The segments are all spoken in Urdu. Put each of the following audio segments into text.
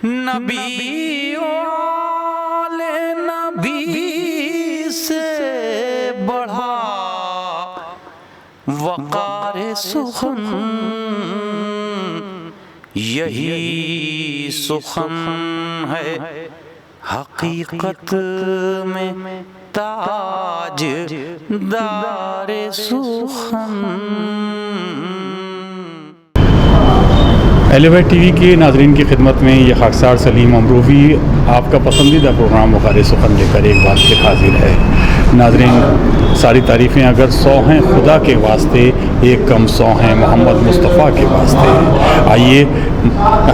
نبی والے نبی سے بڑھا وقار سخن، یہی سخن ہے حقیقت میں تاج دار سخن۔ اہل بیت ٹی وی کے ناظرین کی خدمت میں یہ خاکسار سلیم امروی آپ کا پسندیدہ پروگرام وقار سخن لے کر ایک بار پھر حاضر ہے۔ ناظرین، ساری تعریفیں اگر 100 ہیں خدا کے واسطے، ایک کم 100 ہیں محمد مصطفیٰ کے واسطے۔ آئیے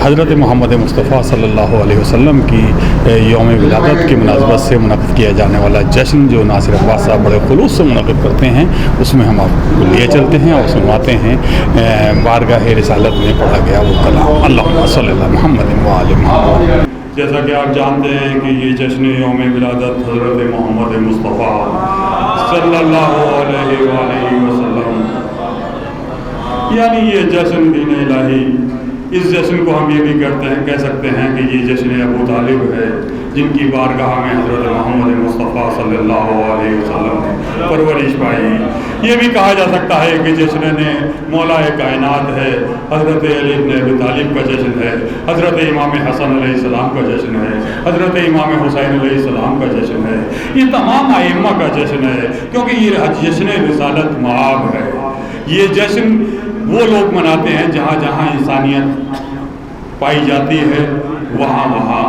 حضرت محمد مصطفیٰ صلی اللہ علیہ وسلم کی یوم ولادت کی مناسبت سے منعقد کیا جانے والا جشن جو ناصر عباس صاحب بڑے خلوص سے منعقد کرتے ہیں، اس میں ہم آپ کو لیے چلتے ہیں اور سنواتے ہیں بارگاہ رسالت میں پڑھا گیا وہ کلام۔ اللہم صلی اللہ محمد و آل محمد۔ جیسا کہ آپ جانتے ہیں کہ یہ جشن یوم ولادت حضرت محمد مصطفیٰ صلی اللہ علیہ وآلہ وسلم، یعنی یہ جشن دین الہی، اس جشن کو ہم یہ بھی کہہ سکتے ہیں کہ یہ جشن ابو طالب ہے، جن کی بارگاہ میں حضرت محمد مصطفیٰ صلی اللہ علیہ وسلم نے پرورش پائی۔ یہ بھی کہا جا سکتا ہے کہ جشن نے مولا کائنات ہے، حضرت علی بن ابی طالب کا جشن ہے، حضرت امام حسن علیہ السلام کا جشن ہے، حضرت امام حسین علیہ السلام کا جشن ہے، یہ تمام ائمہ کا جشن ہے، کیونکہ یہ جشن رسالت مآب ہے۔ یہ جشن وہ لوگ مناتے ہیں جہاں جہاں انسانیت پائی جاتی ہے، وہاں وہاں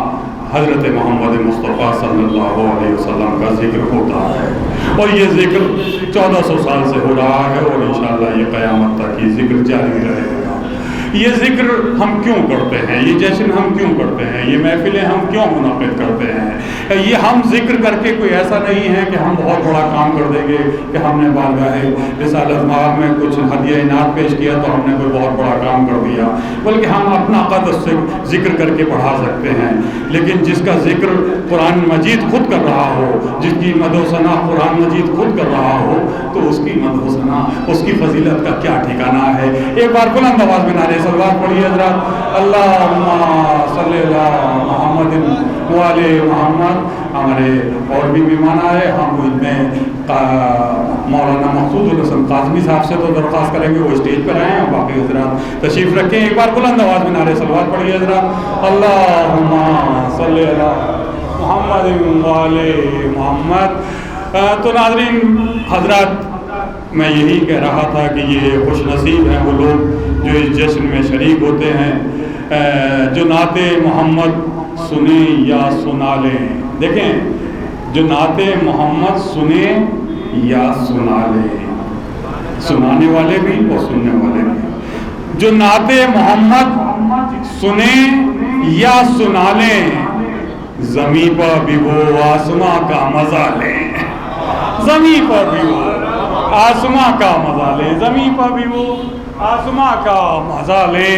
حضرت محمد مصطفیٰ صلی اللہ علیہ وسلم کا ذکر ہوتا ہے، اور یہ ذکر 1400 سال سے ہو رہا ہے، اور انشاءاللہ یہ قیامت تک یہ ذکر جاری رہے گا۔ یہ ذکر ہم کیوں کرتے ہیں، یہ جشن ہم کیوں کرتے ہیں، یہ محفلیں ہم کیوں منعقد کرتے ہیں؟ یہ ہم ذکر کر کے کوئی ایسا نہیں ہے کہ ہم بہت بڑا کام کر دیں گے کہ ہم نے بارگاہ رسالت مآب میں کچھ ہدیہ انعام پیش کیا تو ہم نے کوئی بہت بڑا کام کر دیا، بلکہ ہم اپنا قدر سے ذکر کر کے بڑھا سکتے ہیں۔ لیکن جس کا ذکر قرآن مجید خود کر رہا ہو، جس کی مدح و ثنا قرآن مجید خود کر رہا ہو، تو اس کی مدح و ثنا، اس کی فضیلت کا کیا ٹھکانہ ہے؟ ایک بار بلند آواز میں نعرہ صلوات پڑھیے حضرات، اللہم صلی اللہ محمد و آل محمد۔ ہمارے اور بھی مہمان آئے، ہم ان میں مولانا مقصود الحسن قاسمی صاحب سے تو درخواست کریں گے وہ اسٹیج پر آئیں، اور باقی حضرات تشریف رکھیں۔ ایک بار بلند آواز میں نعرہ صلوات پڑھیے حضرات، اللہم صلی اللہ محمد و آل محمد۔ تو ناظرین حضرات، میں یہی کہہ رہا تھا کہ یہ خوش نصیب ہیں وہ لوگ جو اس جشن میں شریک ہوتے ہیں، جو نعت محمد سنیں یا سنا لیں۔ دیکھیں، جو نعت محمد سنیں یا سنا لیں، سنانے والے بھی اور سننے والے بھی، جو نعت محمد سنیں یا سنا لیں، زمین پر بھی وہ آسماں کا مزہ لیں، زمین پر بھی وہ آسماں کا مزہ لیں، زمین پر بھی وہ آسماں کا مزہ لیں۔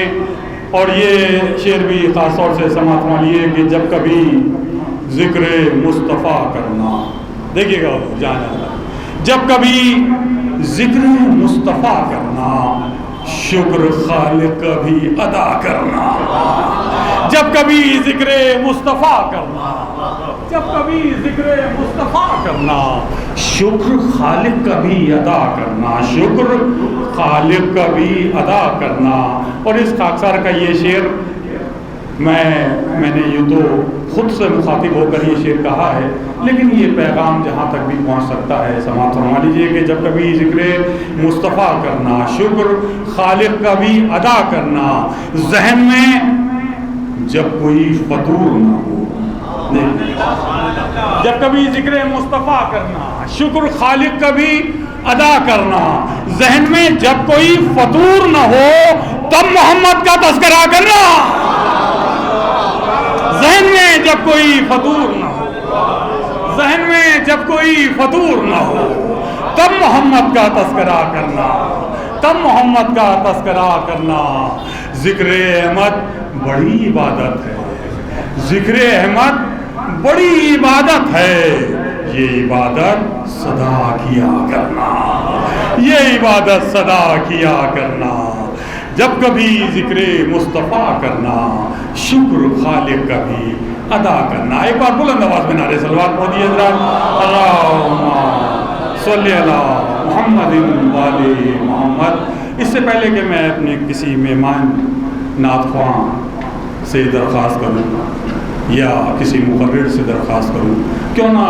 اور یہ شعر بھی خاص طور سے سماعت فرمائیے کہ جب کبھی ذکر مصطفیٰ کرنا، دیکھیے گا جانا، جب کبھی ذکر مصطفیٰ کرنا، شکر خالق کا بھی ادا کرنا، جب کبھی ذکر مصطفیٰ کرنا، جب کبھی ذکر مصطفیٰ کرنا، شکر خالق کا بھی ادا کرنا، شکر خالق کا بھی ادا کرنا۔ اور اس خاکسار کا یہ شعر میں نے یوں تو خود سے مخاطب ہو کر یہ شعر کہا ہے، لیکن یہ پیغام جہاں تک بھی پہنچ سکتا ہے سماعت فرما لیجیے کہ جب کبھی ذکر مصطفیٰ کرنا، شکر خالق کا بھی ادا کرنا، ذہن میں جب کوئی فطور نہ ہو، جب کبھی ذکر مصطفیٰ کرنا، شکر خالق کا بھی ادا کرنا، ذہن میں جب کوئی فطور نہ ہو تب محمد کا تذکرہ کرنا، ذہن میں جب کوئی فطور نہ ہو، ذہن میں جب کوئی فطور نہ ہو تب محمد کا تذکرہ کرنا، تب محمد کا تذکرہ کرنا۔ ذکر احمد بڑی عبادت ہے، ذکر احمد بڑی عبادت ہے، یہ عبادت صدا کیا کرنا، یہ عبادت صدا کیا کرنا۔ جب کبھی ذکر مصطفیٰ کرنا، شکر خالق کا بھی ادا کرنا. ایک بار بلند آواز میں نعرہ صلوات پڑھ دیے حضرات. اللہم صلی علی محمد وآل محمد. اس سے پہلے کہ میں اپنے کسی مہمان نعت خواں سے درخواست کروں یا کسی مقرر سے درخواست کروں، کیوں نہ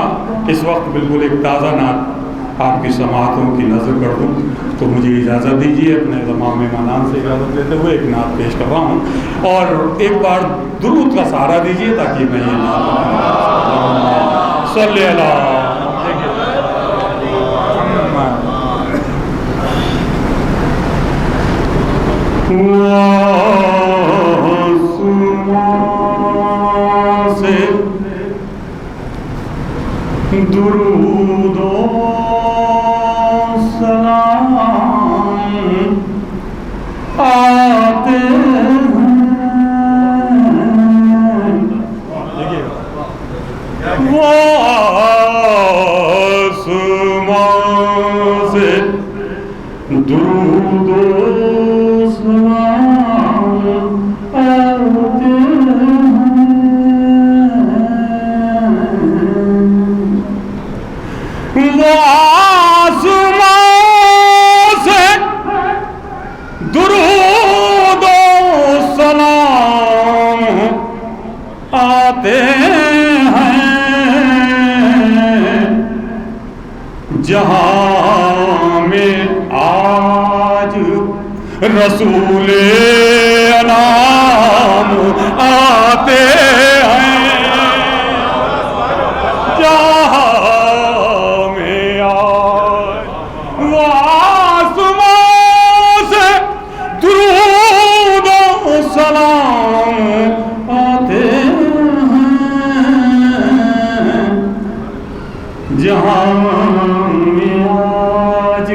اس وقت بالکل ایک تازہ نعت آپ کی سماعتوں کی نظر کر دوں. تو مجھے اجازت دیجیے اپنے تمام مہمانان سے اجازت لیتے ہوئے ایک نعت پیش کر رہا ہوں، اور ایک بار درود کا سہارا دیجیے تاکہ میں یہ نعت صلی اللہ. سے درود و سلام آتے ہیں، وہ آسمان سے درود و سلام آتے ہیں، وہ آسمان سے درود و سلام آتے ہیں، جہاں میں آج رسول انام آتے ہیں، جہاں میں آج وہ آسمان سے درود و سلام آتے ہیں، جہاں میں آج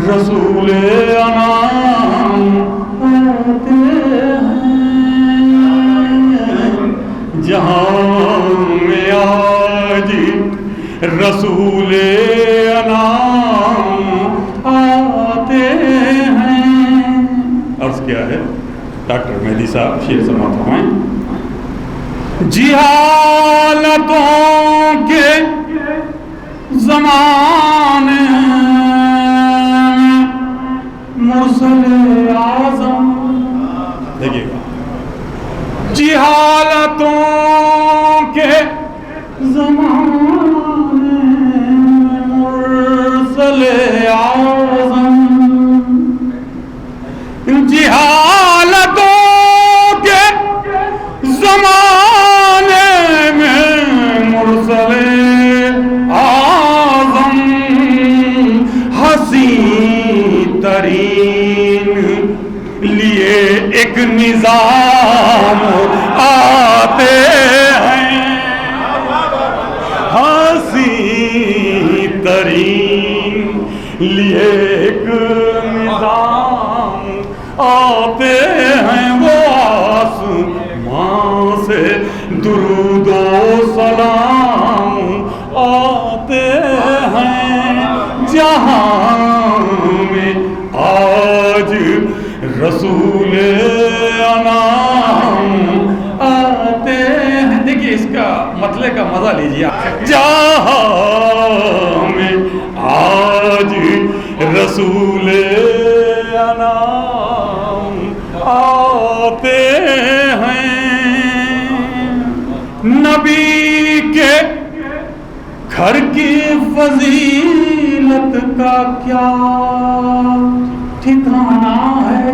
رسول انام آتے ہیں، جہاں میں آج رسول انام آتے ہیں. عرض کیا ہے ڈاکٹر مہدی صاحب شعر سماعت فرمائیں. جہالتوں کے زمانے مرسل اعظم، دیکھیے گا، جہالتوں کے زمانے مرسل اعظم، جہالتوں کے زمانے میں مرسل اعظم، حسین ترین لیے ایک نظام آتے ہیں، حسین ترین لیے ایک نظام آتے ہیں، وہ آسمان سے درود و سلام آتے ہیں، جہاں میں آج رسول انام آتے ہیں. دیکھیے اس کا مطلب کا مزہ لیجیے. جہاں میں آج رسول انام آتے ہیں، نبی کے گھر کی فضیلت کا کیا ٹھکانہ ہے،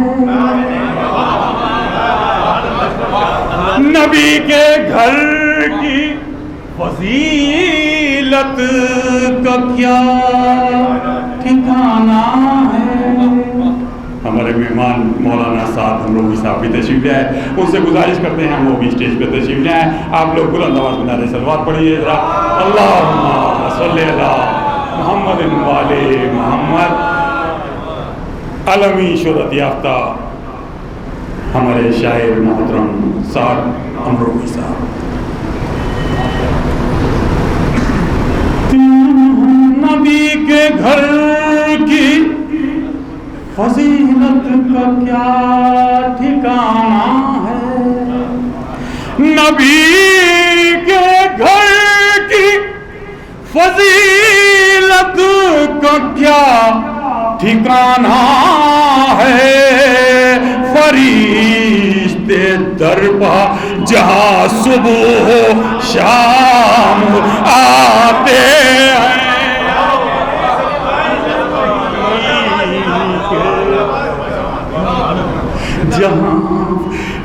نبی کے گھر کی فضیلت کا کیا ٹھکانہ ہے. ہمارے مہمان مولانا سعد امروی صاحب بھی تشریف لے آئے، ان سے گزارش کرتے ہیں وہ بھی اسٹیج پہ تشریف لے آئے. آپ لوگ بلند آواز میں نعرہ صلوات پڑھیے ذرا. اللہم صلی علی محمد وآل محمد. عالمی شہرت یافتہ ہمارے شاعر محترم سعد امروی صاحب. نبی کے گھر کی فضیلت کا کیا ٹھکانہ ہے، نبی کے گھر کی فضیلت کا کیا ٹھکانہ ہے، فرشتے در پا جہاں صبح و شام آتے ہیں، جہاں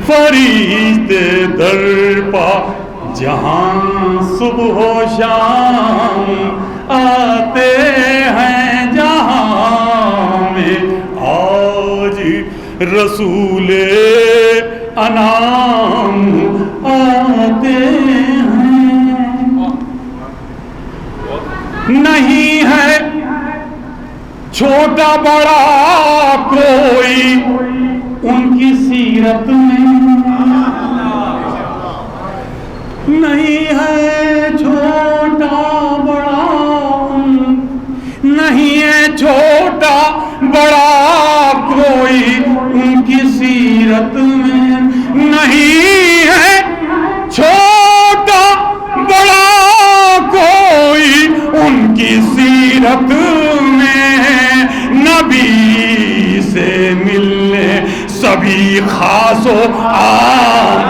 فرشتے در پا جہاں صبح و شام آتے ہیں، جہاں میں آج رسول انام آتے ہیں، نہیں ہے چھوٹا بڑا کوئی ان کی سیرت میں، نہیں ہے چھوٹا بڑا، نہیں ہے چھوٹا بڑا کوئی ان کی سیرت میں، نہیں ہے چھوٹا بڑا کوئی ان کی سیرت میں، نبی سے ملنے سبھی خاص و عام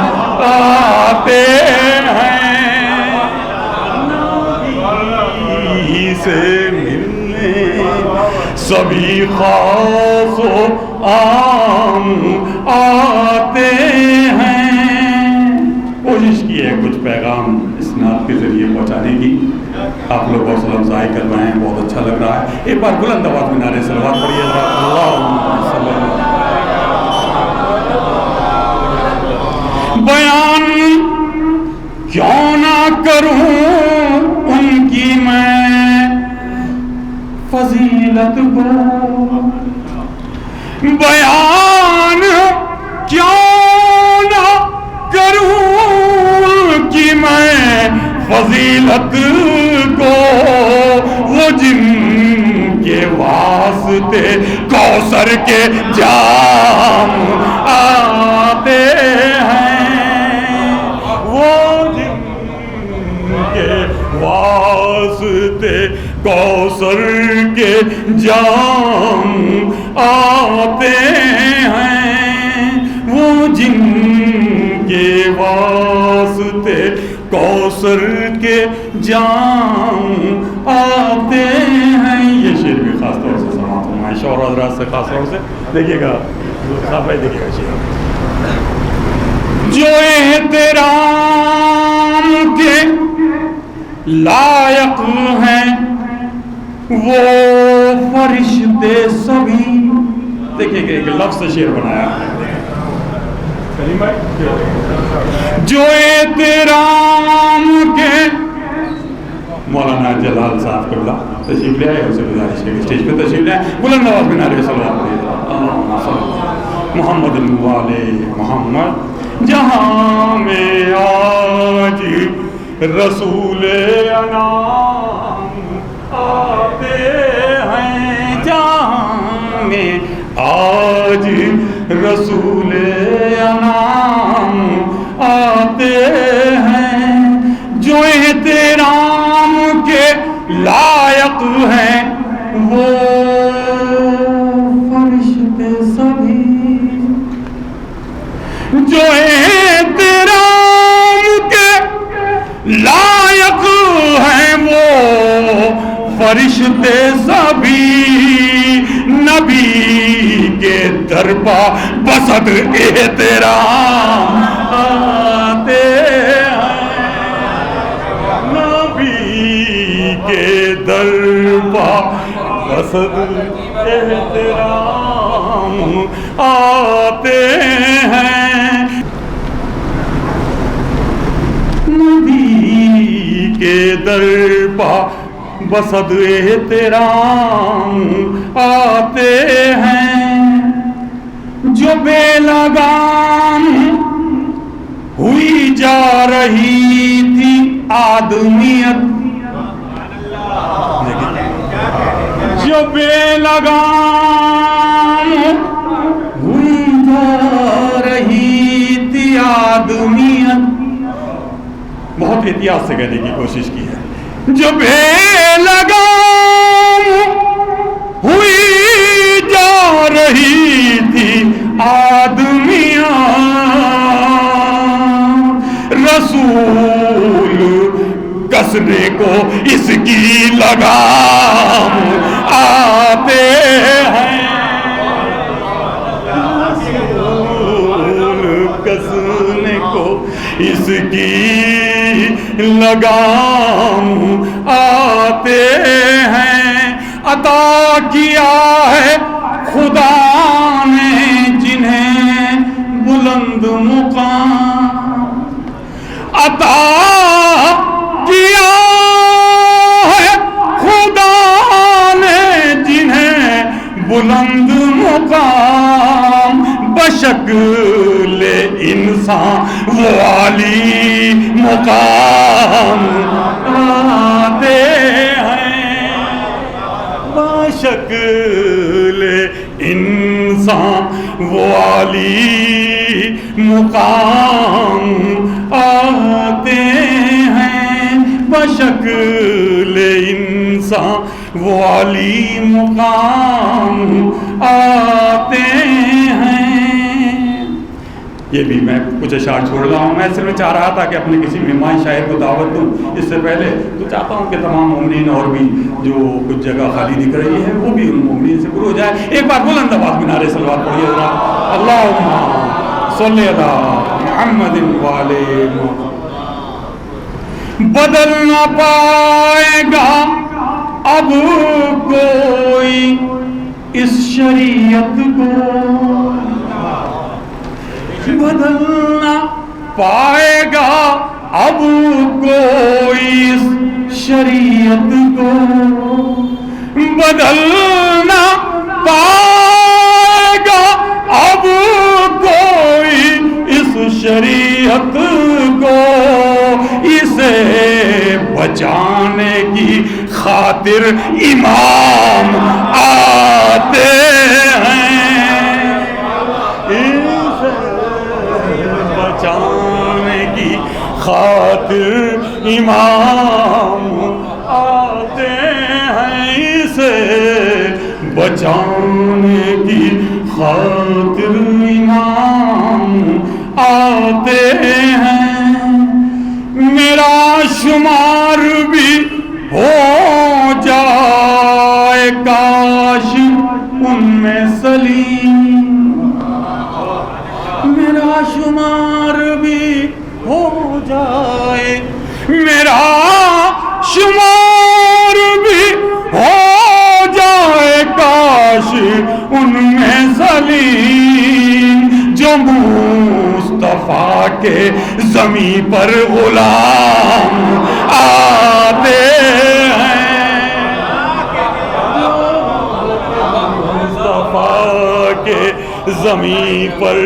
آتے ہیں، نبی سے ملنے سبھی خاص و عام آتے ہیں۔ کوشش کی ہے کچھ پیغام اس نعت کے ذریعے پہنچانے کی، آپ لوگ حوصلہ افزائی کروائے ہیں، بہت اچھا لگ رہا ہے۔ ایک بار بلند آواز میں نعرہ صلوات پڑھیے ذرا، اللہم صلی اللہ۔ بیان کیوں نہ کروں ان کی میں فضیلت کو، بیان کیوں نہ کروں ان کی میں فضیلت کو، وہ جن کے واسطے کوثر کے جام آتے ہیں، وہ جن کے واسطے کوثر کے جام آتے ہیں، وہ جن کے واسطے کوثر کے جام آتے ہیں۔ یہ شعر بھی خاص طور سے سماعت ہوں میں شوہر حضرات سے، خاص طور سے دیکھیے گا، صافی دیکھیے گا شعر، جو احترام کے لائق ہیں وہ فرشتے سبھی، دیکھیے کہ ایک لفظ سے شعر بنایا ہے، جو احترام کے، مولانا جلال صاحب قبلہ تشریف لے آئے، اسے گزارش ہے اسٹیج پہ تشریف لے آئے، بلند آواز میں نعرہ صلوات پڑھیے، اللہم صلی محمد والے محمد، جہاں میں آج رسول انام آتے ہیں، جہاں میں آج رسول انام آتے ہیں، جو احترام کے لائق ہیں وہ فرشتے سبھی، جو احترام کے لائق ہیں وہ فرشتے سبھی، نبی کے در پا بسد احترام آتے ہیں، نبی کے در پا بسد احترام آتے ہیں، نبی کے در پا بسد احترام آتے ہیں، جو بے لگام ہوئی جا رہی تھی آدمیت، جو بے لگام بہت احتیاط سے کہنے کی کوشش کی ہے. جو بے لگام ہوئی جا رہی تھی آدمیاں، رسول کسنے کو اس کی لگام آتے ہیں. کسنے کو اس کی لگام آتے ہیں. عطا کیا ہے خدا نے جنہیں بلند مقام، عطا کیا ہے خدا نے جنہیں بلند مقام. بشکل انسان وہ عالی مقام آتے ہیں. بشکل انسان وہ عالی مقام آتے ہیں. بشکل انسان وہ عالی مقام آتے ہیں. یہ بھی میں کچھ اشعار چھوڑ رہا ہوں. میں صرف چاہ رہا تھا کہ اپنے کسی مہمان شاعر کو دعوت دوں اس سے پہلے، تو چاہتا ہوں کہ تمام مومنین اور بھی جو کچھ جگہ خالی دکھ رہی ہے وہ بھی ان مومنین سے پر ہو جائے. ایک بار بلند آواز میں نعرے صلوات پڑھیے ذرا. اللہم صلی علی محمد والے محمد. بدل نہ پائے گا اب کوئی اس شریعت کو، بدل نہ پائے گا اب کوئی اس شریعت کو، بدل نہ پائے گا اب کوئی اس شریعت کو. اسے بچانے کی خاطر امام آتے ہیں، بچانے کی خاطر امام آتے ہیں. اسے بچانے کی خاطر امام آتے ہیں. میرا شمار بھی ہو جائے کاش ان میں سلیم، میرا شمار بھی ہو جائے، میرا شمار بھی ہو جائے کاش ان میں سلیم. جو مصطفیٰ کے زمین پر غلام آتے ہیں، مصطفیٰ کے زمین پر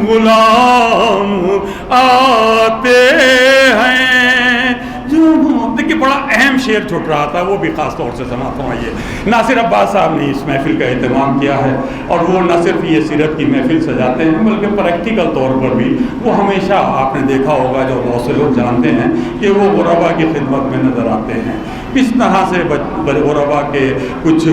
غلام آتے ہیں. دیکھیے بڑا اہم شعر چھوٹ رہا تھا، وہ بھی خاص طور سے سماعت فرمائیے. ناصر عباس صاحب نے اس محفل کا اہتمام کیا ہے، اور وہ نہ صرف یہ سیرت کی محفل سجاتے ہیں بلکہ پریکٹیکل طور پر بھی وہ ہمیشہ آپ نے دیکھا ہوگا، جو بہت سے لوگ جانتے ہیں کہ وہ غربا کی خدمت میں نظر آتے ہیں. کس طرح سے غربا کے کچھ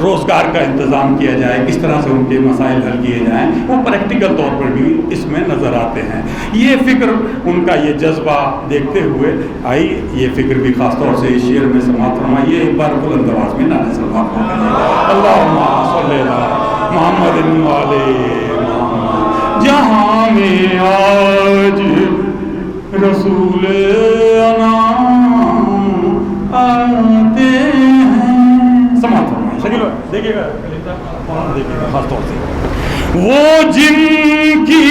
روزگار کا انتظام کیا جائے، کس طرح سے ان کے مسائل حل کیے جائیں، وہ پریکٹیکل طور پر بھی اس میں نظر آتے ہیں. یہ فکر ان کا، یہ جذبہ دیکھتے ہوئے آئی، یہ فکر بھی خاص طور سے اس شعر میں سماعت فرمائیے. ایک بار بلند آواز میں نعرہ صلوات پڑھیے. اللہم صلی علی محمد والے محمد. جہاں میں آج رسول انام آتے ہیں. سماعت فرمائیے. شکل دیکھیے گا، دیکھیے گا خاص طور سے وہ جن کی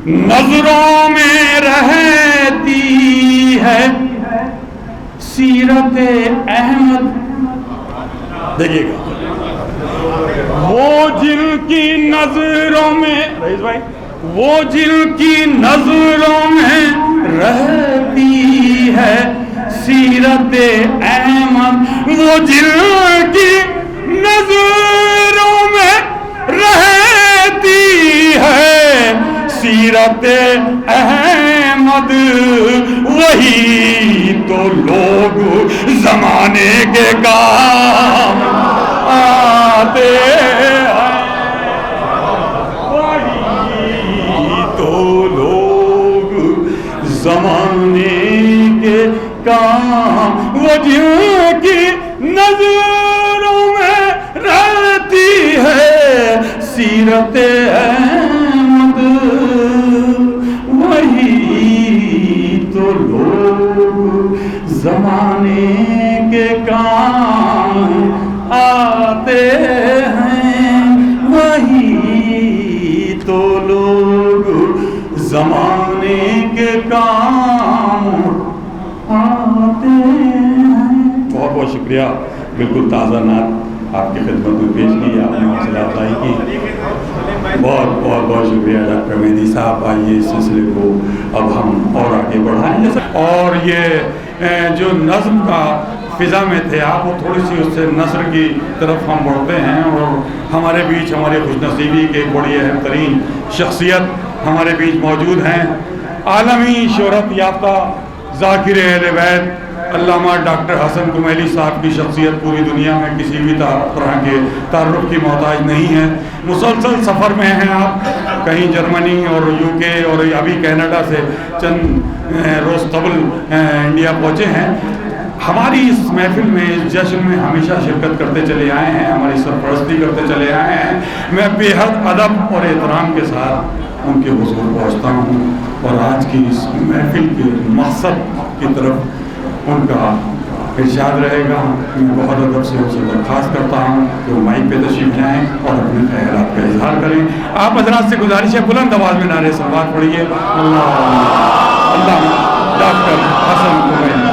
نظروں میں رہتی ہے سیرت احمد. دیکھیے گا، وہ جن کی نظروں میں، رئیس بھائی، وہ جن کی نظروں میں رہتی ہے سیرت احمد، وہ جن کی نظروں میں رہتی ہے سیرت احمد وہی تو لوگ زمانے کے کام آتے ہیں، وہی تو لوگ زمانے کے کام، وہ جن کی نظروں میں رہتی ہے سیرت احمد وہی تو لوگ زمانے کے کام آتے ہیں، وہی تو لوگ زمانے کے کام آتے ہیں۔ بہت بہت شکریہ، بالکل تازہ نعت آپ کی خدمت میں پیش کی، آپ نے حوصلہ افزائی کی، بہت بہت بہت شکریہ ڈاکٹر مہدی صاحب۔ آئیے اس سلسلے کو اب ہم اور آگے بڑھائیں، اور یہ جو نظم کا فضا میں تھے آپ، وہ تھوڑی سی اس سے نثر کی طرف ہم بڑھتے ہیں، اور ہمارے بیچ ہمارے خوش نصیبی کے ایک بڑی اہم ترین شخصیت ہمارے بیچ موجود ہیں، عالمی شہرت یافتہ ذاکر اہل بیت علامہ ڈاکٹر حسن کمیلی صاحب کی شخصیت پوری دنیا میں کسی بھی طرح کے تعارف کی محتاج نہیں ہے۔ مسلسل سفر میں ہیں آپ، کہیں جرمنی اور UK اور ابھی کینیڈا سے چند روز قبل انڈیا پہنچے ہیں۔ ہماری اس محفل میں، اس جشن میں ہمیشہ شرکت کرتے چلے آئے ہیں، ہماری سرپرستی کرتے چلے آئے ہیں۔ میں بے حد ادب اور احترام کے ساتھ ان کے حضور پہنچتا ہوں، اور آج کی اس محفل کے مقصد کی طرف ان کا ارشاد رہے گا۔ میں بہت ادب سے ان سے درخواست کرتا ہوں کہ وہ مائک پہ تشریف لائیں اور اپنے خیالات کا اظہار کریں۔ آپ حضرات سے گزارش ہے بلند آواز میں نعرے صلوات پڑھیے۔ اللہ ڈاکٹر حسن کمیلی۔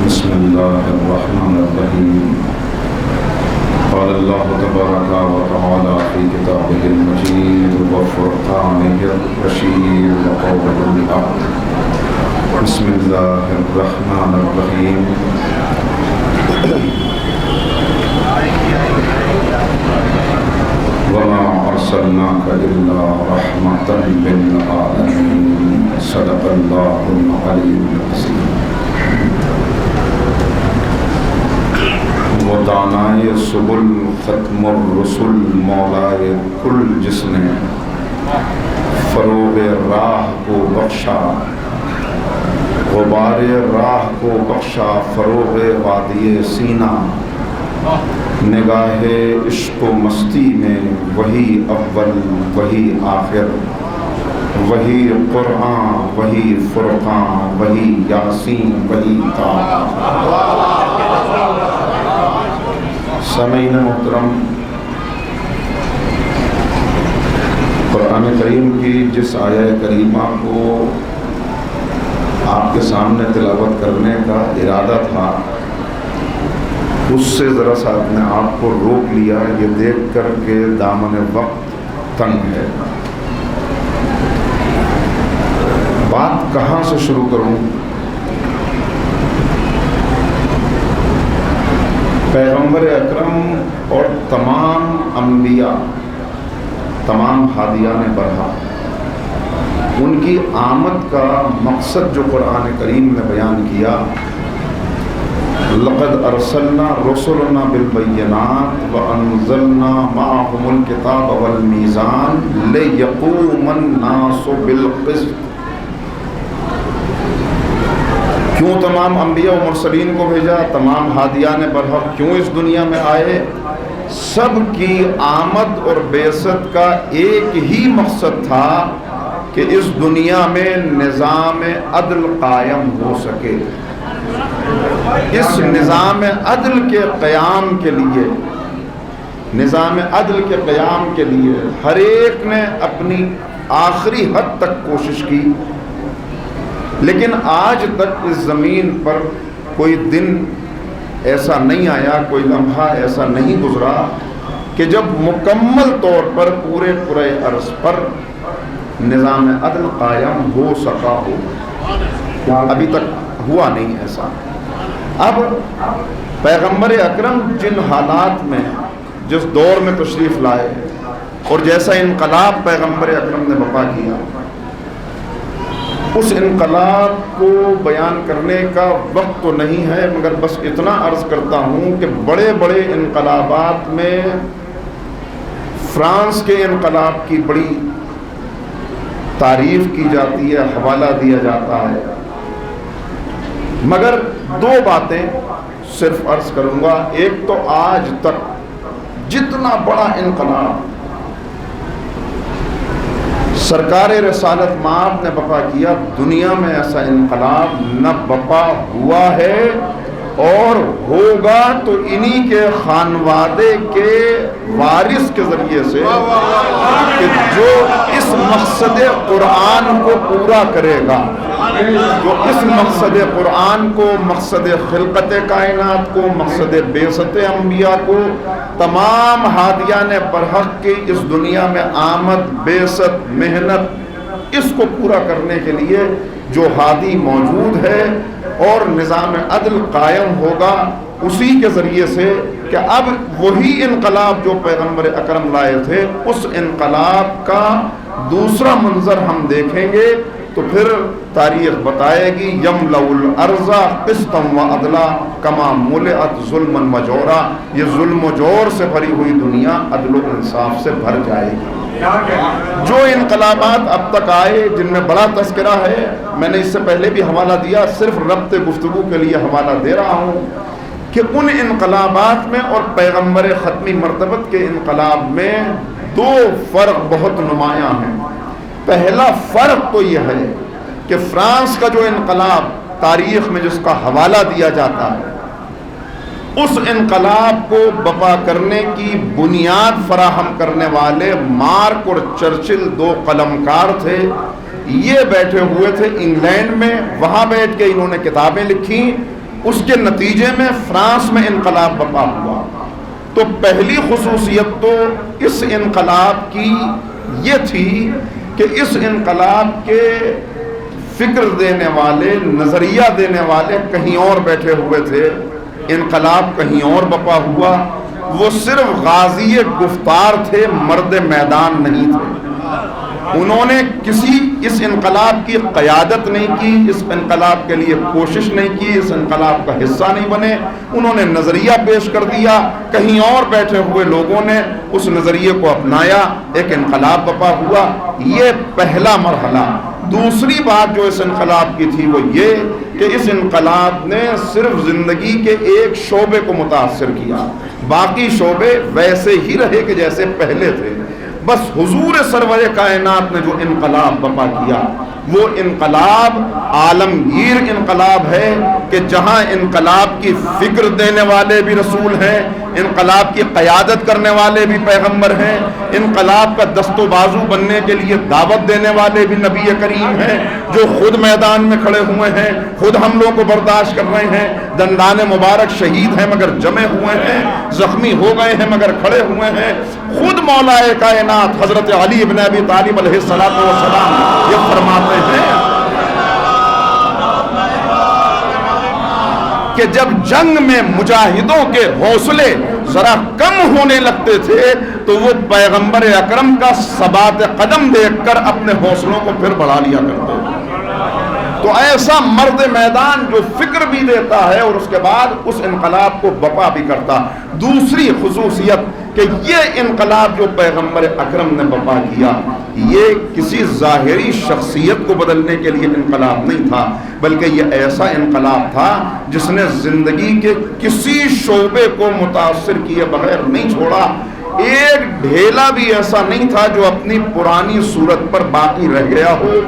بسم اللہ الرحمن الرحیم۔ قال اللہ تبارک و تعالی فی کتابہ المجید وفرقانہ الرشید وقولہ الحق۔ بسم اللہ الرحمن الرحیم۔ وما ارسلناک الا رحمۃ للعالمین۔ صدق اللہ العلی العظیم۔ وہ دانائے سبل ختم الرسل مولائے کل، جس نے فروغ راہ کو بخشا، غبار راہ کو بخشا، فروغ وادی سینہ، نگاہ عشق و مستی میں وہی اول وہی آخر، وہی قرآن وہی فرقان وہی یاسین وہی طٰہٰ۔ سامعین محترم، قرآن کریم کی جس آیہ کریمہ کو آپ کے سامنے تلاوت کرنے کا ارادہ تھا، اس سے ذرا سا اپنے آپ کو روک لیا، یہ دیکھ کر کہ دامن وقت تنگ ہے۔ بات کہاں سے شروع کروں؟ پیغمبر اکرم اور تمام انبیاء، تمام ہادیان برہا، ان کی آمد کا مقصد جو قرآن کریم نے بیان کیا، لقد ارسلنا رسلنا بالبینات وانزلنا معهم الکتاب والمیزان لیقوم الناس بالقسط۔ کیوں تمام انبیاء و مرسلین کو بھیجا؟ تمام ہادیان برحق کیوں اس دنیا میں آئے؟ سب کی آمد اور بعثت کا ایک ہی مقصد تھا کہ اس دنیا میں نظام عدل قائم ہو سکے۔ اس نظام عدل کے قیام کے لیے، نظام عدل کے قیام کے لیے ہر ایک نے اپنی آخری حد تک کوشش کی، لیکن آج تک اس زمین پر کوئی دن ایسا نہیں آیا، کوئی لمحہ ایسا نہیں گزرا کہ جب مکمل طور پر پورے عرض پر نظام عدل قائم ہو سکا ہو. ابھی تک ہوا نہیں ایسا. اب پیغمبر اکرم جن حالات میں جس دور میں تشریف لائے اور جیسا انقلاب پیغمبر اکرم نے برپا کیا، اس انقلاب کو بیان کرنے کا وقت تو نہیں ہے، مگر بس اتنا عرض کرتا ہوں کہ بڑے بڑے انقلابات میں فرانس کے انقلاب کی بڑی تعریف کی جاتی ہے، حوالہ دیا جاتا ہے. مگر دو باتیں صرف عرض کروں گا. ایک تو آج تک جتنا بڑا انقلاب سرکار رسالت مآب نے برپا کیا، دنیا میں ایسا انقلاب نہ برپا ہوا ہے اور ہوگا تو انہی کے خانوادے کے وارث کے ذریعے سے کہ جو اس مقصد قرآن کو پورا کرے گا، جو اس مقصد قرآن کو، مقصد خلقت کائنات کو، مقصد بعثت انبیاء کو، تمام ہادیان برحق کی اس دنیا میں آمد، بعثت، محنت، اس کو پورا کرنے کے لیے جو ہادی موجود ہے اور نظام عدل قائم ہوگا اسی کے ذریعے سے کہ اب وہی انقلاب جو پیغمبر اکرم لائے تھے، اس انقلاب کا دوسرا منظر ہم دیکھیں گے تو پھر تاریخ بتائے گی یملأ الارض قسطا وعدلا کما ملئت ظلما وجورا. یہ ظلم و جور سے بھری ہوئی دنیا عدل و انصاف سے بھر جائے گی. جو انقلابات اب تک آئے جن میں بڑا تذکرہ ہے، میں نے اس سے پہلے بھی حوالہ دیا، صرف ربط گفتگو کے لیے حوالہ دے رہا ہوں کہ ان انقلابات میں اور پیغمبر ختمی مرتبت کے انقلاب میں دو فرق بہت نمایاں ہیں. پہلا فرق تو یہ ہے کہ فرانس کا جو انقلاب تاریخ میں جس کا حوالہ دیا جاتا ہے، اس انقلاب کو برپا کرنے کی بنیاد فراہم کرنے والے مارک اور چرچل دو قلمکار تھے. یہ بیٹھے ہوئے تھے انگلینڈ میں، وہاں بیٹھ کے انہوں نے کتابیں لکھی. اس کے نتیجے میں فرانس میں انقلاب برپا ہوا. تو پہلی خصوصیت تو اس انقلاب کی یہ تھی کہ اس انقلاب کے فکر دینے والے، نظریہ دینے والے کہیں اور بیٹھے ہوئے تھے. انقلاب کہیں اور برپا ہوا. وہ صرف غازی گفتار تھے، مرد میدان نہیں تھے. انہوں نے کسی اس انقلاب کی قیادت نہیں کی، اس انقلاب کے لیے کوشش نہیں کی، اس انقلاب کا حصہ نہیں بنے. انہوں نے نظریہ پیش کر دیا، کہیں اور بیٹھے ہوئے لوگوں نے اس نظریے کو اپنایا، ایک انقلاب برپا ہوا. یہ پہلا مرحلہ. دوسری بات جو اس انقلاب کی تھی وہ یہ کہ اس انقلاب نے صرف زندگی کے ایک شعبے کو متاثر کیا، باقی شعبے ویسے ہی رہے کہ جیسے پہلے تھے. بس حضور سرور کائنات نے جو انقلاب برپا کیا وہ انقلاب عالمگیر انقلاب ہے کہ جہاں انقلاب کی فکر دینے والے بھی رسول ہیں، انقلاب کی قیادت کرنے والے بھی پیغمبر ہیں، انقلاب کا دست و بازو بننے کے لیے دعوت دینے والے بھی نبی کریم ہیں، جو خود میدان میں کھڑے ہوئے ہیں، خود حملوں کو برداشت کر رہے ہیں، دندان مبارک شہید ہیں مگر جمے ہوئے ہیں، زخمی ہو گئے ہیں مگر کھڑے ہوئے ہیں. خود مولا کائنات حضرت علی ابن ابی طالب علیہ السلام یہ فرماتے ہیں کہ جب جنگ میں مجاہدوں کے حوصلے ذرا کم ہونے لگتے تھے تو وہ پیغمبر اکرم کا ثبات قدم دیکھ کر اپنے حوصلوں کو پھر بڑھا لیا کرتے تھے. تو ایسا مرد میدان جو فکر بھی دیتا ہے اور اس کے بعد اس انقلاب کو برپا بھی کرتا. دوسری خصوصیت کہ یہ انقلاب جو پیغمبر اکرم نے برپا کیا یہ کسی ظاہری شخصیت کو بدلنے کے لیے انقلاب نہیں تھا، بلکہ یہ ایسا انقلاب تھا جس نے زندگی کے کسی شعبے کو متاثر کیے بغیر نہیں چھوڑا. ایک ڈھیلا بھی ایسا نہیں تھا جو اپنی پرانی صورت پر باقی رہ گیا ہو.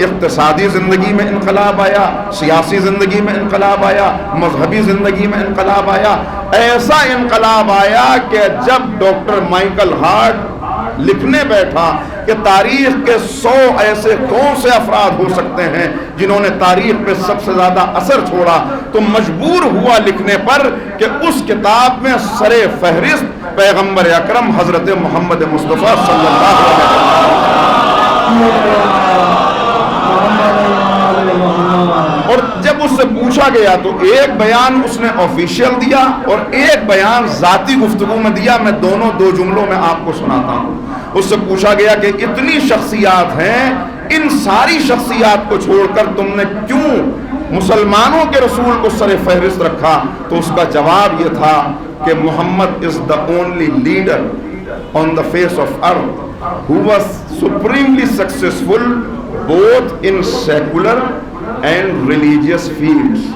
اقتصادی زندگی میں انقلاب آیا، سیاسی زندگی میں انقلاب آیا، مذہبی زندگی میں انقلاب آیا. ایسا انقلاب آیا کہ جب ڈاکٹر مائیکل ہارٹ لکھنے بیٹھا کہ تاریخ کے 100 ایسے کون سے افراد ہو سکتے ہیں جنہوں نے تاریخ پہ سب سے زیادہ اثر چھوڑا، تو مجبور ہوا لکھنے پر کہ اس کتاب میں سر فہرست پیغمبر اکرم حضرت محمد مصطفیٰ صلی اللہ علیہ وسلم۔ اور جب اس سے پوچھا گیا تو ایک بیان اس نے آفیشیل دیا اور ایک بیان ذاتی گفتگو میں دیا، میں دونوں 2 جملوں میں آپ کو سناتا ہوں۔ اس سے پوچھا گیا کہ اتنی شخصیات ہیں، ان ساری شخصیات کو چھوڑ کر تم نے کیوں مسلمانوں کے رسول کو سر فہرست رکھا؟ تو اس کا جواب یہ تھا کہ محمد is the only leader on the face of earth who was supremely successful both in secular and religious fields۔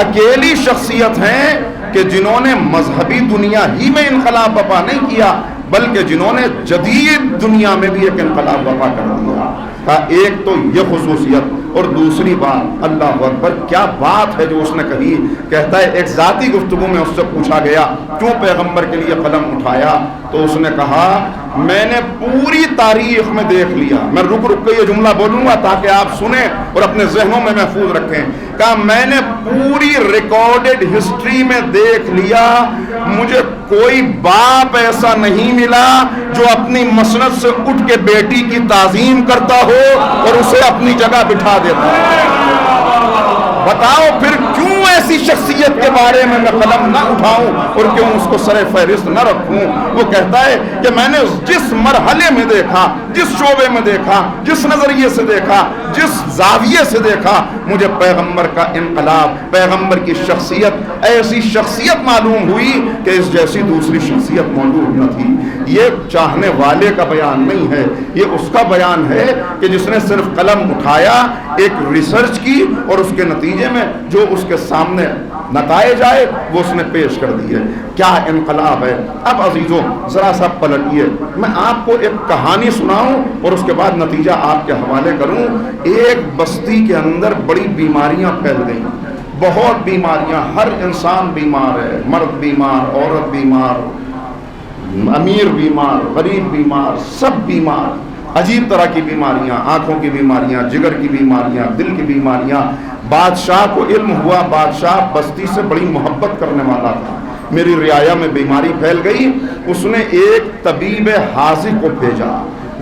اکیلی شخصیت ہیں کہ جنہوں نے مذہبی دنیا ہی میں انقلاب برپا نہیں کیا بلکہ جنہوں نے جدید دنیا میں بھی ایک انقلاب برپا کر دیا۔ ایک تو یہ خصوصیت، اور دوسری بات، اللہ اکبر کیا بات ہے جو اس نے کہی۔ کہتا ہے ایک ذاتی گفتگو میں اس سے پوچھا گیا کیوں پیغمبر کے لیے قلم اٹھایا، تو اس نے کہا میں نے پوری تاریخ میں دیکھ لیا، میں رک رک کے یہ جملہ بولوں گا تاکہ آپ سنیں اور اپنے ذہنوں میں محفوظ رکھیں۔ کہا میں نے پوری ریکارڈڈ ہسٹری میں دیکھ لیا، مجھے کوئی باپ ایسا نہیں ملا جو اپنی مسند سے اٹھ کے بیٹی کی تعظیم کرتا ہو اور اسے اپنی جگہ بٹھا دیتا ہے۔ بتاؤ پھر کیوں ایسی شخصیت کے بارے میں قلم نہ اٹھاؤں اور کیوں اس کو سر فہرست نہ رکھوں؟ وہ کہتا ہے کہ میں نے جس مرحلے میں دیکھا، جس شعبے میں دیکھا، جس نظریے سے دیکھا، جس زاویے سے دیکھا، مجھے پیغمبر کا انقلاب، پیغمبر کی شخصیت، ایسی شخصیت معلوم ہوئی کہ اس جیسی دوسری شخصیت موجود نہ تھی۔ یہ چاہنے والے کا بیان نہیں ہے، یہ اس کا بیان ہے کہ جس نے صرف قلم اٹھایا، ایک ریسرچ کی اور اس کے نتیجے میں جو اس کے سامنے نتائج آئے وہ اس نے پیش کر دیے۔ کیا انقلاب ہے! اب عزیزوں ذرا سا پلٹیے، میں آپ کو ایک کہانی سناؤں اور اس کے بعد نتیجہ آپ کے حوالے کروں۔ ایک بستی کے اندر بڑی بیماریاں پھیل گئیں، بہت بیماریاں، ہر انسان بیمار ہے، مرد بیمار، عورت بیمار، امیر بیمار، غریب بیمار، سب بیمار، عجیب طرح کی بیماریاں، آنکھوں کی بیماریاں، جگر کی بیماریاں، دل کی بیماریاں۔ بادشاہ کو علم ہوا، بادشاہ بستی سے بڑی محبت کرنے والا تھا، میری رعایا میں بیماری پھیل گئی، اس نے ایک طبیب حاذق کو بھیجا،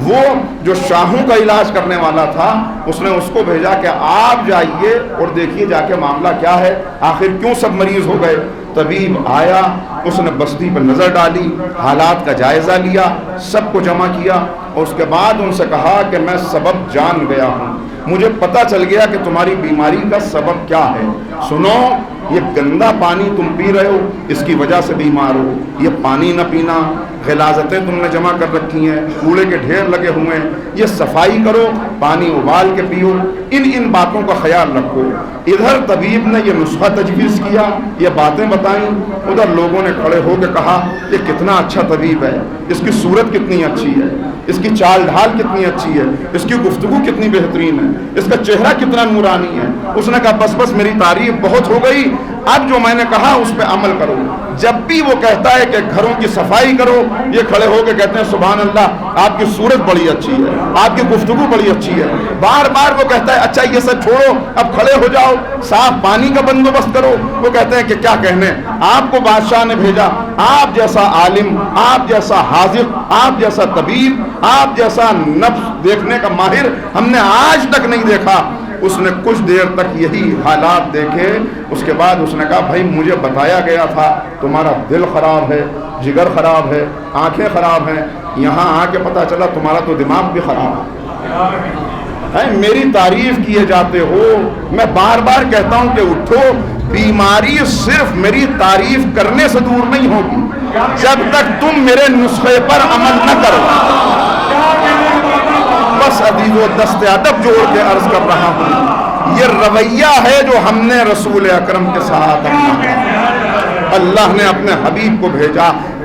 وہ جو شاہوں کا علاج کرنے والا تھا، اس نے اس کو بھیجا کہ آپ جائیے اور دیکھیے جا کے معاملہ کیا ہے، آخر کیوں سب مریض ہو گئے۔ طبیب آیا، اس نے بستی پر نظر ڈالی، حالات کا جائزہ لیا، سب کو جمع کیا اور اس کے بعد ان سے کہا کہ میں سبب جان گیا ہوں، مجھے پتہ چل گیا کہ تمہاری بیماری کا سبب کیا ہے۔ سنو، یہ گندا پانی تم پی رہے ہو، اس کی وجہ سے بیمار ہو، یہ پانی نہ پینا، غلاظتیں تم نے جمع کر رکھی ہیں، کوڑے کے ڈھیر لگے ہوئے ہیں، یہ صفائی کرو، پانی ابال کے پیو، ان باتوں کا خیال رکھو۔ ادھر طبیب نے یہ نسخہ تجویز کیا، یہ باتیں بتائیں، ادھر لوگوں نے کھڑے ہو کے کہا یہ کتنا اچھا طبیب ہے، اس کی صورت کتنی اچھی ہے، اس کی چال ڈھال کتنی اچھی ہے، اس کی گفتگو کتنی بہترین ہے، اس کا چہرہ کتنا نورانی ہے۔ اس نے کہا بس میری تعریف بہت ہو گئی، اب جو میں نے کہا اس پہ عمل کرو۔ جب بھی وہ کہتا ہے کہ گھروں کی صفائی کرو، یہ کھڑے ہو کے کہتے ہیں سبحان اللہ، آپ کی صورت بڑی اچھی ہے، آپ کی گفتگو بڑی اچھی ہے۔ بار بار وہ کہتا ہے اچھا یہ سب چھوڑو، اب کھڑے ہو جاؤ، صاف پانی کا بندوبست کرو۔ وہ کہتے ہیں کہ کیا کہنے، آپ کو بادشاہ نے بھیجا، آپ جیسا عالم، آپ جیسا حاذق، آپ جیسا طبیب، آپ جیسا نفس دیکھنے کا ماہر ہم نے آج تک نہیں دیکھا۔ اس نے کچھ دیر تک یہی حالات دیکھے، اس کے بعد اس نے کہا بھائی مجھے بتایا گیا تھا تمہارا دل خراب ہے، جگر خراب ہے، آنکھیں خراب ہیں، یہاں آ کے پتہ چلا تمہارا تو دماغ بھی خراب ہے۔ میری تعریف کیے جاتے ہو، میں بار بار کہتا ہوں کہ اٹھو، بیماری صرف میری تعریف کرنے سے دور نہیں ہوگی جب تک تم میرے نسخے پر عمل نہ کرو۔ بس عزیزو دست ادب جوڑ کے عرض کر رہا ہوں، یہ رویہ ہے جو ہم نے رسول اکرم کے ساتھ اپنا، اللہ نے اپنے حبیب کو بھیجا،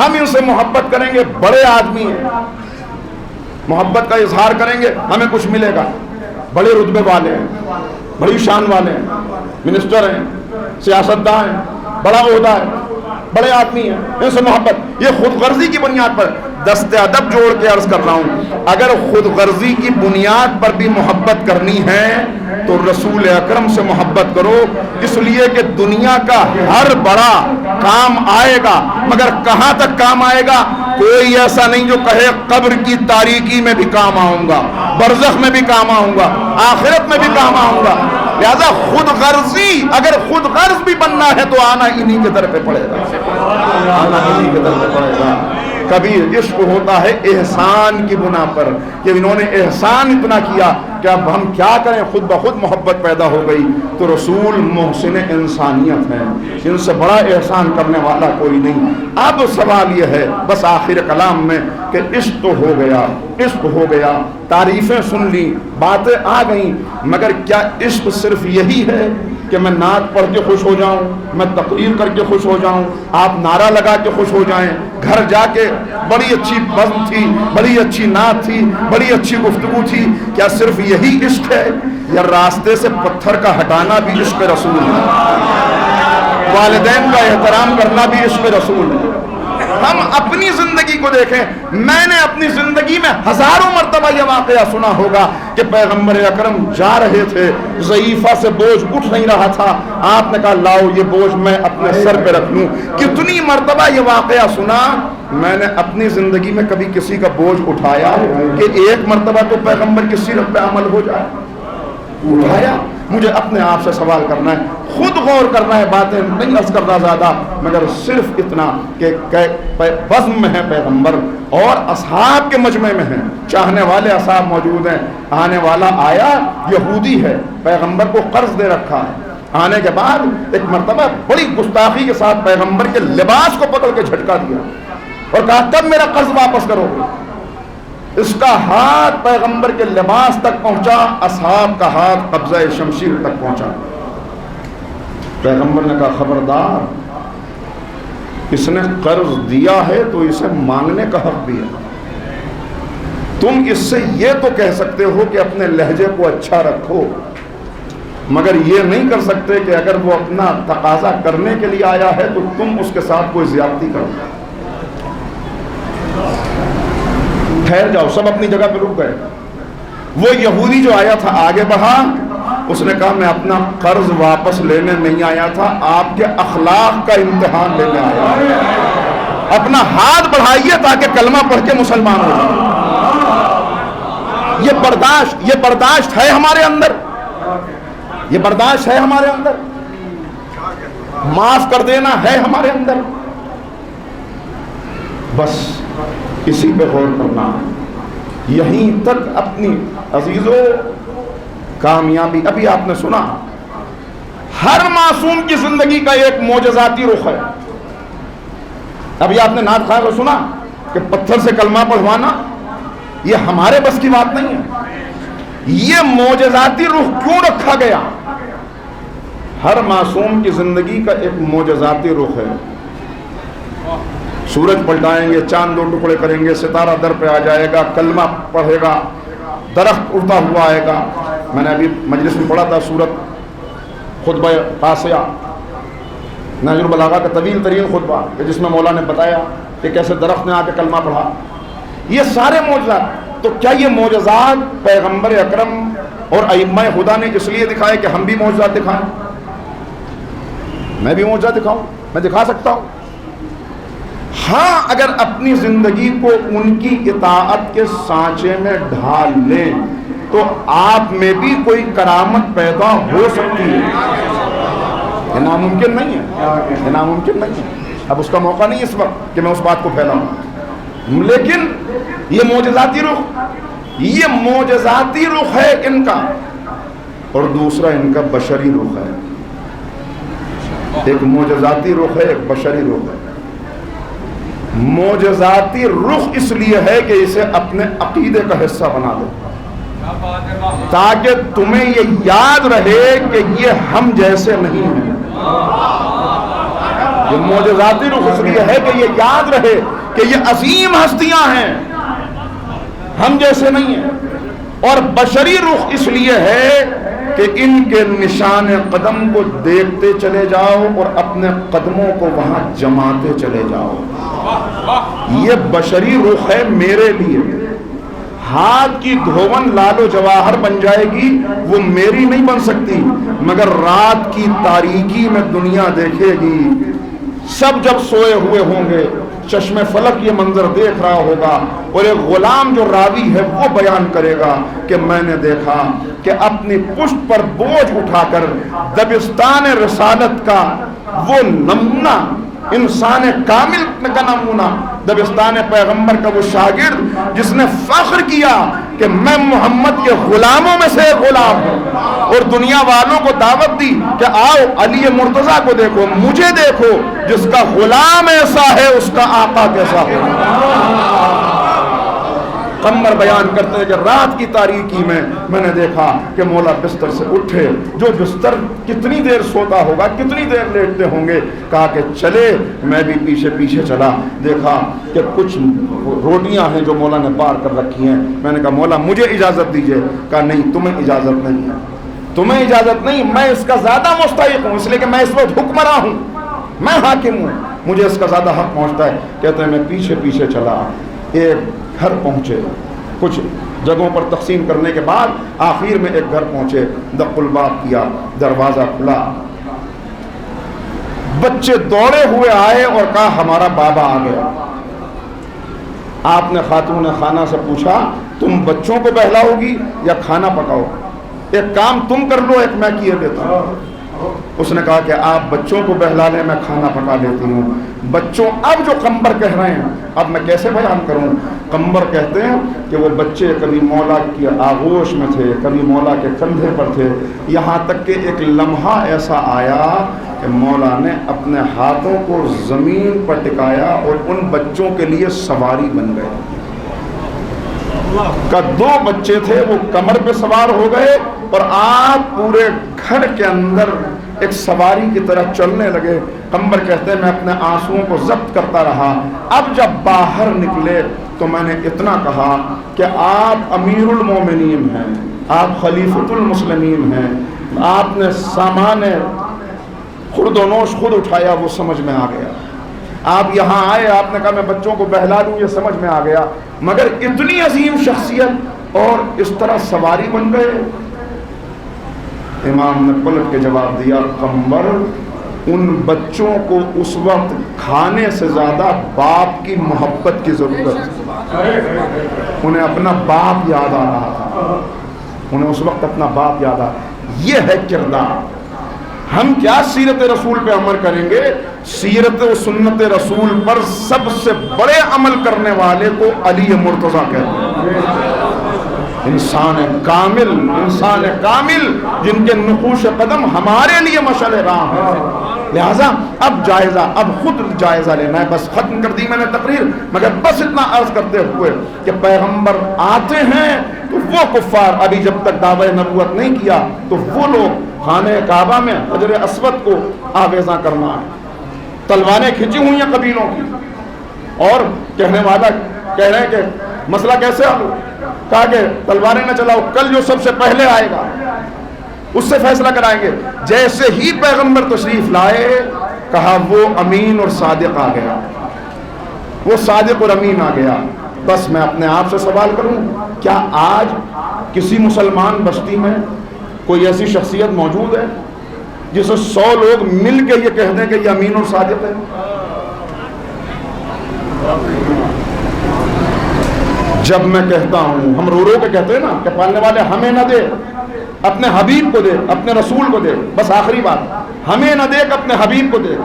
ہم ان سے محبت کریں گے، بڑے آدمی ہیں، محبت کا اظہار کریں گے ہمیں کچھ ملے گا، بڑے رتبے والے ہیں، بڑی شان والے ہیں، منسٹر ہیں، سیاستداں ہیں، بڑا عہدہ ہے، بڑے آدمی ہیں، ان سے محبت۔ یہ خود غرضی کی بنیاد پر دست ادب جوڑ کے عرض کر رہا ہوں، اگر خود غرضی کی بنیاد پر بھی محبت کرنی ہے تو رسول اکرم سے محبت کرو، اس لیے کہ دنیا کا ہر بڑا کام آئے گا، مگر کہاں تک کام آئے گا؟ کوئی ایسا نہیں جو کہے قبر کی تاریکی میں بھی کام آؤں گا، برزخ میں بھی کام آؤں گا، آخرت میں بھی کام آؤں گا۔ لہذا خود غرضی، اگر خود غرض بھی بننا ہے تو آنا انہی کے در پہ پڑے گا، آنا انہی کے در پہ پڑے گا۔ کبھی عشق ہوتا ہے احسان کی بنا پر کہ انہوں نے احسان اتنا کیا کہ اب ہم کیا کریں، خود بخود محبت پیدا ہو گئی۔ تو رسول محسن انسانیت ہے، ان سے بڑا احسان کرنے والا کوئی نہیں۔ اب سوال یہ ہے بس آخر کلام میں کہ عشق تو ہو گیا، عشق ہو گیا، تعریفیں سن لی، باتیں آ گئیں، مگر کیا عشق صرف یہی ہے کہ میں نعت پڑھ کے خوش ہو جاؤں، میں تقریر کر کے خوش ہو جاؤں، آپ نعرہ لگا کے خوش ہو جائیں، گھر جا کے بڑی اچھی بزم تھی، بڑی اچھی نعت تھی، بڑی اچھی گفتگو تھی، کیا صرف یہی عشق ہے؟ یا راستے سے پتھر کا ہٹانا بھی عشق رسول ہے، والدین کا احترام کرنا بھی عشق رسول ہے؟ ہم اپنی زندگی کو دیکھیں، میں نے اپنی زندگی میں ہزاروں مرتبہ یہ واقعہ سنا ہوگا کہ پیغمبر اکرم جا رہے تھے، ضعیفہ سے بوجھ اٹھ نہیں رہا تھا، آپ نے کہا لاؤ یہ بوجھ میں اپنے سر پہ رکھ لوں۔ کتنی مرتبہ یہ واقعہ سنا، میں نے اپنی زندگی میں کبھی کسی کا بوجھ اٹھایا کہ ایک مرتبہ تو پیغمبر کی سیرت پہ عمل ہو جائے؟ اٹھایا؟ مجھے اپنے آپ سے سوال کرنا ہے، خود غور کرنا ہے، باتیں نہیں عرض کرنا زیادہ، مگر صرف اتنا کہ بزم میں ہے پیغمبر اور اصحاب کے مجمع میں ہیں، چاہنے والے اصحاب موجود ہیں، آنے والا آیا یہودی ہے، پیغمبر کو قرض دے رکھا ہے، آنے کے بعد ایک مرتبہ بڑی گستاخی کے ساتھ پیغمبر کے لباس کو پکڑ کے جھٹکا دیا اور کہا کب میرا قرض واپس کرو گے؟ اس کا ہاتھ پیغمبر کے لباس تک پہنچا، اصحاب کا ہاتھ قبضہ شمشیر تک پہنچا۔ پیغمبر نے کہا خبردار، اس نے قرض دیا ہے تو اسے مانگنے کا حق بھی ہے۔ تم اس سے یہ تو کہہ سکتے ہو کہ اپنے لہجے کو اچھا رکھو، مگر یہ نہیں کر سکتے کہ اگر وہ اپنا تقاضا کرنے کے لیے آیا ہے تو تم اس کے ساتھ کوئی زیادتی کرو۔ ٹھہر جاؤ، سب اپنی جگہ پہ رک گئے۔ وہ یہودی جو آیا تھا آگے بڑھا، اس نے کہا میں اپنا قرض واپس لینے نہیں آیا تھا، آپ کے اخلاق کا امتحان لینے آیا۔ اپنا ہاتھ بڑھائیے تاکہ کلمہ پڑھ کے مسلمان ہو جائے۔ یہ برداشت ہے ہمارے اندر، یہ برداشت ہے ہمارے اندر، معاف کر دینا ہے ہمارے اندر۔ بس اسی پہ غور کرنا، یہیں تک اپنی عزیزوں کامیابی۔ ابھی آپ نے سنا ہر معصوم کی زندگی کا ایک معجزاتی رخ ہے۔ ابھی آپ نے نعت خواہ کو سنا کہ پتھر سے کلمہ پڑھوانا یہ ہمارے بس کی بات نہیں ہے۔ یہ معجزاتی رخ کیوں رکھا گیا؟ ہر معصوم کی زندگی کا ایک معجزاتی رخ ہے۔ سورج پلٹائیں گے، چاند دو ٹکڑے کریں گے، ستارہ در پہ آ جائے گا، کلمہ پڑھے گا، درخت اڑتا ہوا آئے گا۔ میں نے ابھی مجلس میں پڑھا تھا سورت خطبہ قاسیہ، نہج البلاغہ کا طویل ترین خطبہ کہ جس میں مولا نے بتایا کہ کیسے درخت نے آ کے کلمہ پڑھا۔ یہ سارے معجزات، تو کیا یہ معجزات پیغمبر اکرم اور ائمہ خدا نے اس لیے دکھائے کہ ہم بھی معجزات دکھائیں؟ میں بھی معجزہ دکھاؤں؟ میں دکھا سکتا ہوں۔ ہاں، اگر اپنی زندگی کو ان کی اطاعت کے سانچے میں ڈھال لیں تو آپ میں بھی کوئی کرامت پیدا ہو سکتی ہے۔ یہ ناممکن نہیں ہے، یہ ناممکن نہیں ہے۔ اب اس کا موقع نہیں اس وقت کہ میں اس بات کو پھیلاؤں، لیکن یہ معجزاتی رخ ہے ان کا، اور دوسرا ان کا بشری رخ ہے۔ ایک معجزاتی رخ ہے، ایک بشری رخ ہے۔ معجزاتی رخ اس لیے ہے کہ اسے اپنے عقیدے کا حصہ بنا دو، تاکہ تمہیں یہ یاد رہے کہ یہ ہم جیسے نہیں ہیں، یہ معجزاتی رخ اس لیے ہے کہ یہ یاد رہے کہ یہ عظیم ہستیاں ہیں، ہم جیسے نہیں ہیں. اور بشری رخ اس لیے ہے کہ ان کے نشان قدم کو دیکھتے چلے جاؤ اور اپنے قدموں کو وہاں جماتے چلے جاؤ. یہ بشری رخ ہے میرے لیے. ہاتھ کی دھون لال و جواہر بن جائے گی، وہ میری نہیں بن سکتی، مگر رات کی تاریکی میں دنیا دیکھے گی. سب جب سوئے ہوئے ہوں گے، چشم فلک یہ منظر دیکھ رہا ہوگا، اور ایک غلام جو راوی ہے وہ بیان کرے گا کہ میں نے دیکھا کہ اپنی پشت پر بوجھ اٹھا کر دبستان رسالت کا وہ نمونہ، انسان کامل کا نمونہ، دبستان پیغمبر کا وہ شاگرد جس نے فخر کیا کہ میں محمد کے غلاموں میں سے ایک غلام ہوں، اور دنیا والوں کو دعوت دی کہ آؤ علی مرتضیٰ کو دیکھو، مجھے دیکھو، جس کا غلام ایسا ہے اس کا آقا کیسا ہو. قمر بیان کرتے ہیں کہ رات کی تاریکی میں نے دیکھا کہ مولا بستر سے اٹھے. جو بستر کتنی دیر سوتا ہوگا، کتنی دیر لیٹتے ہوں گے. کہا کہ چلے، میں بھی پیچھے پیچھے چلا. دیکھا کہ کچھ روٹیاں ہیں جو مولا نے بار کر رکھی ہیں. میں نے کہا مولا مجھے اجازت دیجئے. کہا نہیں، تمہیں اجازت نہیں ہے، تمہیں اجازت نہیں، میں اس کا زیادہ مستحق ہوں، اس لیے کہ میں اس وقت حکمراں ہوں، میں حاکم ہوں، مجھے اس کا زیادہ حق پہنچتا ہے. کہتے ہیں میں پیچھے پیچھے چلا. ایک گھر پہنچے، کچھ جگہوں پر تقسیم کرنے کے بعد آخر میں ایک گھر پہنچے. دق الباب کیا، دروازہ کھلا. بچے دوڑے ہوئے آئے اور کہا ہمارا بابا آ گیا. آپ نے خاتون خانہ سے پوچھا تم بچوں کو بہلاؤ گی یا کھانا پکاؤ؟ ایک کام تم کر لو، ایک میں کیے دیتا ہوں. اس نے کہا کہ آپ بچوں کو بہلا لیں، میں کھانا پکا لیتی ہوں. بچوں اب جو قمبر کہہ رہے ہیں اب میں کیسے بیان کروں. قمبر کہتے ہیں کہ وہ بچے کبھی مولا کی آغوش میں تھے، کبھی مولا کے کندھے پر تھے، یہاں تک کہ ایک لمحہ ایسا آیا کہ مولا نے اپنے ہاتھوں کو زمین پر ٹکایا اور ان بچوں کے لیے سواری بن گئے. کا 2 بچے تھے وہ کمر پہ سوار ہو گئے اور آپ پورے گھر کے اندر ایک سواری کی طرح چلنے لگے. قمبر کہتے ہیں میں اپنے آنسوؤں کو ضبط کرتا رہا. اب جب باہر نکلے تو میں نے اتنا کہا کہ آپ امیر المومنین ہیں، آپ خلیفۃ المسلمین ہیں، آپ نے سامان خرد و نوش خود اٹھایا، وہ سمجھ میں آ گیا. آپ یہاں آئے، آپ نے کہا میں بچوں کو بہلا دوں، یہ سمجھ میں آ گیا. مگر اتنی عظیم شخصیت اور اس طرح سواری بن گئے. امام نے پلٹ کے جواب دیا قمبر ان بچوں کو اس وقت کھانے سے زیادہ باپ کی محبت کی ضرورت تھی. انہیں اپنا باپ یاد آ رہا تھا، انہیں اس وقت اپنا باپ یاد آ. یہ ہے کردار. ہم کیا سیرت رسول پہ عمل کریں گے؟ سیرت و سنت رسول پر سب سے بڑے عمل کرنے والے کو علی مرتضیٰ کہتے ہیں. انسان کامل جن کے نقوش قدم ہمارے لیے مشعل راہ ہے. لہذا اب خود جائزہ لینا ہے. بس ختم کر دی میں نے تقریر، مگر بس اتنا عرض کرتے ہوئے کہ پیغمبر آتے ہیں تو وہ کفار ابھی جب تک دعوی نبوت نہیں کیا تو وہ لوگ خانہ کعبہ میں حجر اسود کو آویزاں کرنا ہے، تلواریں کھینچی ہوئی ہیں قبیلوں کی، اور کہنے والا کہہ رہے ہیں کہ مسئلہ کیسے حل ہو؟ کہا کہ تلواریں نہ چلاؤ، کل جو سب سے پہلے آئے گا اس سے فیصلہ کرائیں گے. جیسے ہی پیغمبر تشریف لائے کہا وہ امین اور صادق آ گیا، وہ صادق اور امین آ گیا. بس میں اپنے آپ سے سوال کروں، کیا آج کسی مسلمان بستی میں کوئی ایسی شخصیت موجود ہے جسے 100 لوگ مل کے یہ کہہ دیں کہ یہ امین اور صادق ہے؟ جب میں کہتا ہوں، ہم رو کے کہتے ہیں نا کہ پالنے والے ہمیں نہ دے اپنے حبیب کو دے، اپنے رسول کو دے. بس آخری بات، ہمیں نہ دے اپنے حبیب کو دے.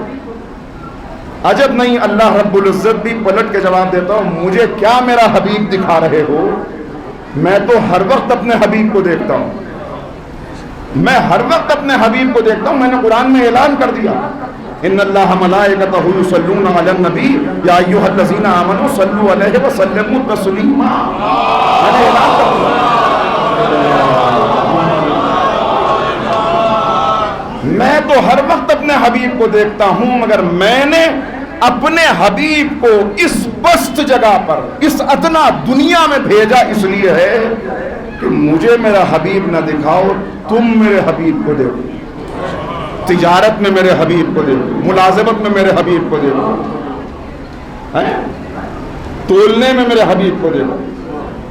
عجب نہیں، اللہ رب العزت بھی پلٹ کے جواب دیتا ہوں مجھے کیا میرا حبیب دکھا رہے ہو، میں تو ہر وقت اپنے حبیب کو دیکھتا ہوں، میں ہر وقت اپنے حبیب کو دیکھتا ہوں. میں نے قرآن میں اعلان کر دیا ان اللہ ملائکتہ یصلون علی النبی یا ایھا الذین آمنوا صلوا علیہ وسلموا تسلیما. میں نے اعلان کر دیا، میں تو ہر وقت اپنے حبیب کو دیکھتا ہوں، مگر میں نے اپنے حبیب کو اس پست جگہ پر، اس ادنا دنیا میں بھیجا اس لیے ہے کہ مجھے میرا حبیب نہ دکھاؤ، تم میرے حبیب کو دیکھو، تجارت میں میرے حبیب کو دیکھو، ملازمت میں میرے حبیب کو دیکھو، تولنے میں میرے حبیب کو دیکھو،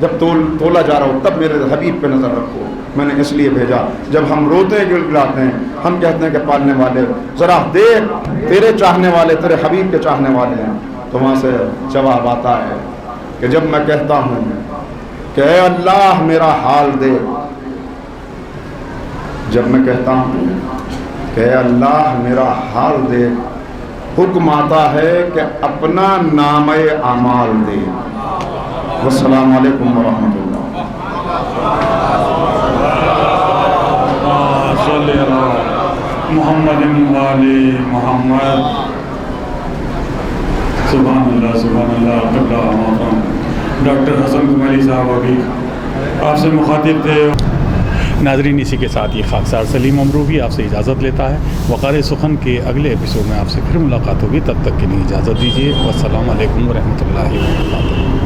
جب تولا جا رہا ہو تب میرے حبیب پہ نظر رکھو۔ میں نے اس لیے بھیجا، جب ہم روتے گڑگڑاتے ہیں، ہم کہتے ہیں کہ پالنے والے ذرا دیکھ، تیرے چاہنے والے تیرے حبیب کے چاہنے والے ہیں، تو وہاں سے جواب آتا ہے کہ جب میں کہتا ہوں کہ اے اللہ میرا حال دیکھ، جب میں کہتا ہوں کہ اے اللہ میرا حال دیکھ، حکم آتا ہے کہ اپنا نامہ اعمال دے۔ والسلام علیکم ورحمۃ اللہ۔ محمد والی محمد۔ سبحان اللہ سبحان اللہ۔ قبلہ محترم ڈاکٹر حسن کمالی صاحب ابھی آپ سے مخاطب تھے۔ ناظرین، اسی کے ساتھ یہ خاکسار سلیم امروی آپ سے اجازت لیتا ہے۔ وقار سخن کے اگلے ایپیسوڈ میں آپ سے پھر ملاقات ہوگی، تب تک کے لیے اجازت دیجیے۔ والسلام علیکم ورحمۃ اللہ وبرکاتہ۔